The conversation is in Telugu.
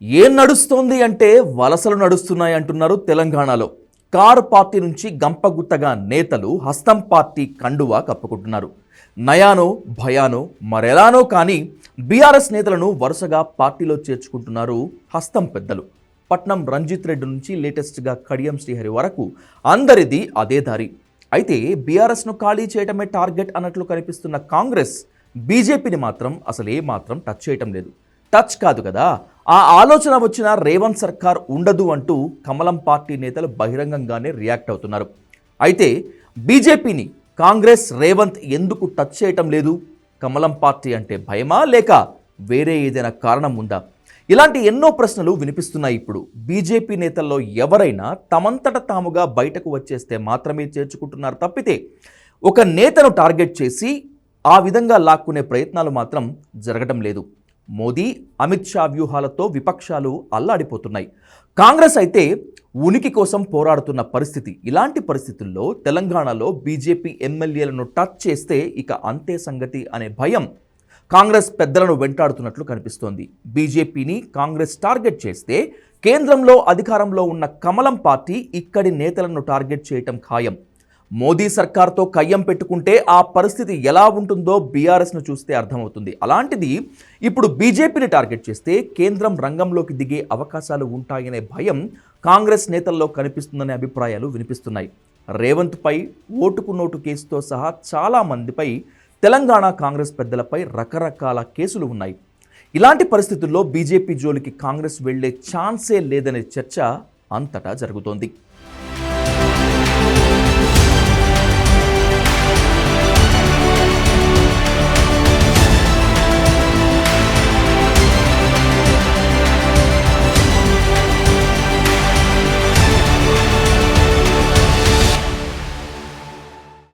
ఏం నడుస్తోంది అంటే వలసలు నడుస్తున్నాయి అంటున్నారు తెలంగాణలో. కారు పార్టీ నుంచి గంపగుత్తగా నేతలు హస్తం పార్టీ కండువా కప్పుకుంటున్నారు. నయానో భయానో మరెలానో కానీ బీఆర్ఎస్ నేతలను వరుసగా పార్టీలో చేర్చుకుంటున్నారు హస్తం పెద్దలు. పట్నం రంజిత్ రెడ్డి నుంచి లేటెస్ట్గా కడియం శ్రీహరి వరకు అందరిది అదే దారి. అయితే బీఆర్ఎస్ను ఖాళీ చేయటమే టార్గెట్ అన్నట్లు కనిపిస్తున్న కాంగ్రెస్ బీజేపీని మాత్రం అసలు మాత్రం టచ్ చేయటం లేదు. టచ్ కాదు కదా, ఆ ఆలోచన వచ్చిన రేవంత్ సర్కార్ ఉండదు అంటూ కమలం పార్టీ నేతలు బహిరంగంగానే రియాక్ట్ అవుతున్నారు. అయితే బీజేపీని కాంగ్రెస్ రేవంత్ ఎందుకు టచ్ చేయటం లేదు? కమలం పార్టీ అంటే భయమా, లేక వేరే ఏదైనా కారణం ఉందా? ఇలాంటి ఎన్నో ప్రశ్నలు వినిపిస్తున్నాయి. ఇప్పుడు బీజేపీ నేతల్లో ఎవరైనా తమంతట తాముగా బయటకు వచ్చేస్తే మాత్రమే చేర్చుకుంటున్నారు తప్పితే ఒక నేతను టార్గెట్ చేసి ఆ విధంగా లాక్కునే ప్రయత్నాలు మాత్రం జరగటం లేదు. మోదీ అమిత్ షా వ్యూహాలతో విపక్షాలు అల్లాడిపోతున్నాయి. కాంగ్రెస్ అయితే ఉనికి కోసం పోరాడుతున్న పరిస్థితి. ఇలాంటి పరిస్థితుల్లో తెలంగాణలో బీజేపీ ఎమ్మెల్యేలను టచ్ చేస్తే ఇక అంతే సంగతి అనే భయం కాంగ్రెస్ పెద్దలను వెంటాడుతున్నట్లు కనిపిస్తోంది. బీజేపీని కాంగ్రెస్ టార్గెట్ చేస్తే కేంద్రంలో అధికారంలో ఉన్న కమలం పార్టీ ఇక్కడి నేతలను టార్గెట్ చేయటం ఖాయం. మోదీ సర్కార్తో కయ్యం పెట్టుకుంటే ఆ పరిస్థితి ఎలా ఉంటుందో బీఆర్ఎస్ను చూస్తే అర్థమవుతుంది. అలాంటిది ఇప్పుడు బీజేపీని టార్గెట్ చేస్తే కేంద్రం రంగంలోకి దిగే అవకాశాలు ఉంటాయనే భయం కాంగ్రెస్ నేతల్లో కనిపిస్తుందనే అభిప్రాయాలు వినిపిస్తున్నాయి. రేవంత్పై ఓటుకు నోటు కేసుతో సహా చాలామందిపై తెలంగాణ కాంగ్రెస్ పెద్దలపై రకరకాల కేసులు ఉన్నాయి. ఇలాంటి పరిస్థితుల్లో బీజేపీ జోలికి కాంగ్రెస్ వెళ్లే ఛాన్సే లేదనే చర్చ అంతటా జరుగుతోంది.